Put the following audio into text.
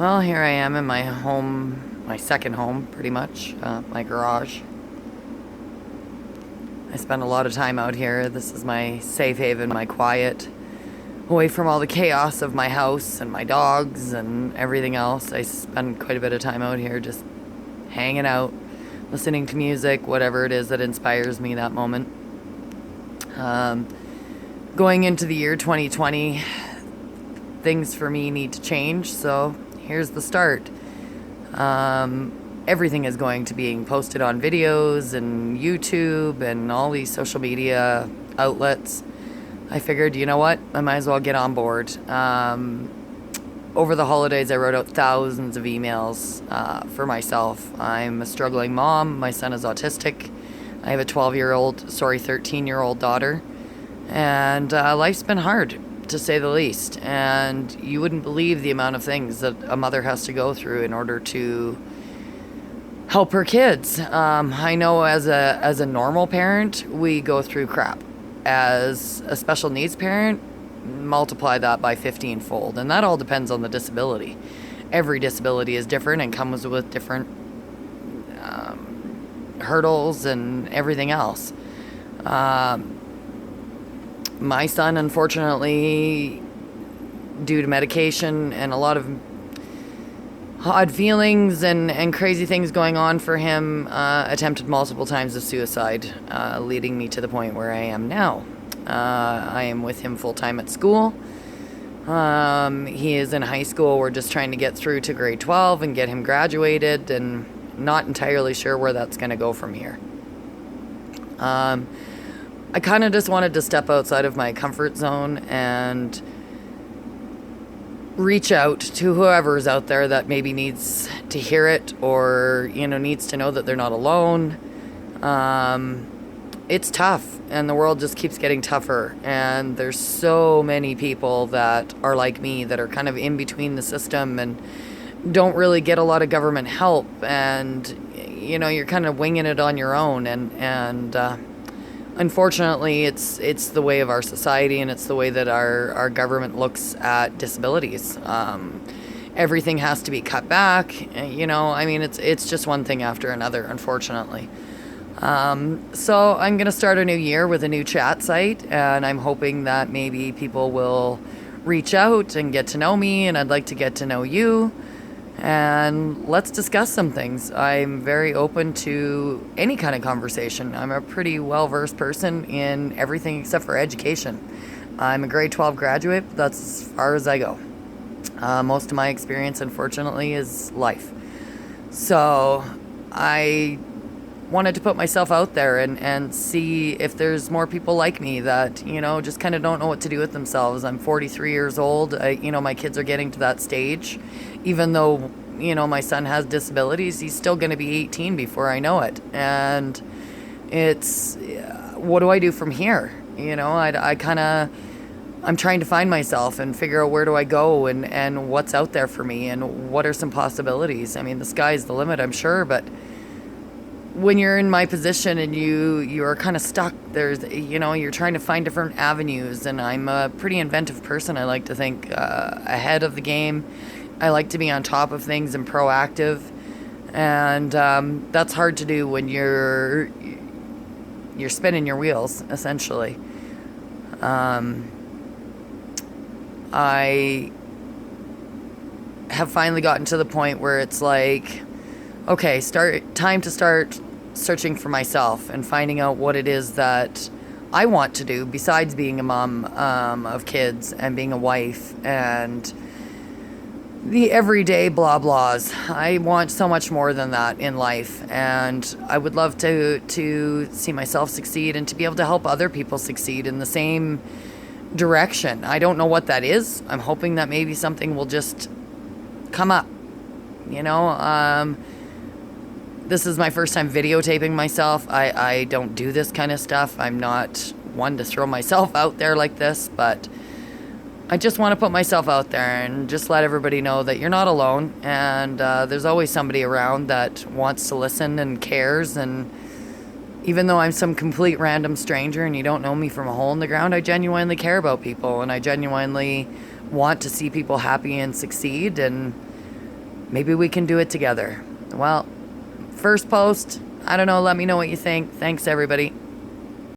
Well, here I am in my home, my second home, pretty much, my garage. I spend a lot of time out here. This is my safe haven, my quiet, away from all the chaos of my house and my dogs and everything else. I spend quite a bit of time out here just hanging out, listening to music, whatever it is that inspires me that moment. Going into the year 2020, things for me need to change, so here's the start. Everything is going to being posted on videos and YouTube and all these social media outlets. I figured, you know what, I might as well get on board. Over the holidays, I wrote out thousands of emails for myself. I'm a struggling mom. My son is autistic. I have a 13-year-old daughter. And life's been hard, to say the least. And you wouldn't believe the amount of things that a mother has to go through in order to help her kids. I know as a normal parent, we go through crap. As a special needs parent, multiply that by 15-fold. And that all depends on the disability. Every disability is different and comes with different hurdles and everything else. My son, unfortunately, due to medication and a lot of odd feelings and crazy things going on for him, attempted multiple times of suicide, leading me to the point where I am now. I am with him full-time at school. He is in high school. We're just trying to get through to grade 12 and get him graduated, and not entirely sure where that's going to go from here. I kind of just wanted to step outside of my comfort zone and reach out to whoever's out there that maybe needs to hear it, or, needs to know that they're not alone. It's tough, and the world just keeps getting tougher, and there's so many people that are like me, that are kind of in between the system and don't really get a lot of government help, and you're kind of winging it on your own, and unfortunately, it's the way of our society, and it's the way that our government looks at disabilities. Everything has to be cut back. It's just one thing after another, unfortunately. So I'm going to start a new year with a new chat site, and I'm hoping that maybe people will reach out and get to know me, and I'd like to get to know you. And let's discuss some things. I'm very open to any kind of conversation. I'm a pretty well-versed person in everything except for education. I'm a grade 12 graduate, but that's as far as I go. Most of my experience, unfortunately, is life. So I wanted to put myself out there and see if there's more people like me that, just kind of don't know what to do with themselves. I'm 43 years old. My kids are getting to that stage. Even though, my son has disabilities, he's still going to be 18 before I know it. And it's, what do I do from here? I'm trying to find myself and figure out where do I go and what's out there for me and what are some possibilities. The sky's the limit, I'm sure, but when you're in my position and you are kind of stuck, there's, you're trying to find different avenues, and I'm a pretty inventive person. I like to think ahead of the game. I like to be on top of things and proactive, and that's hard to do when you're spinning your wheels, essentially. I have finally gotten to the point where it's like, okay, time to start searching for myself and finding out what it is that I want to do besides being a mom of kids and being a wife and the everyday blah blahs. I want so much more than that in life, and I would love to see myself succeed and to be able to help other people succeed in the same direction. I don't know what that is. I'm hoping that maybe something will just come up. This is my first time videotaping myself. I don't do this kind of stuff. I'm not one to throw myself out there like this, but I just want to put myself out there and just let everybody know that you're not alone, and there's always somebody around that wants to listen and cares. And even though I'm some complete random stranger and you don't know me from a hole in the ground, I genuinely care about people, and I genuinely want to see people happy and succeed. And maybe we can do it together. Well, first post, I don't know, let me know what you think. Thanks, everybody.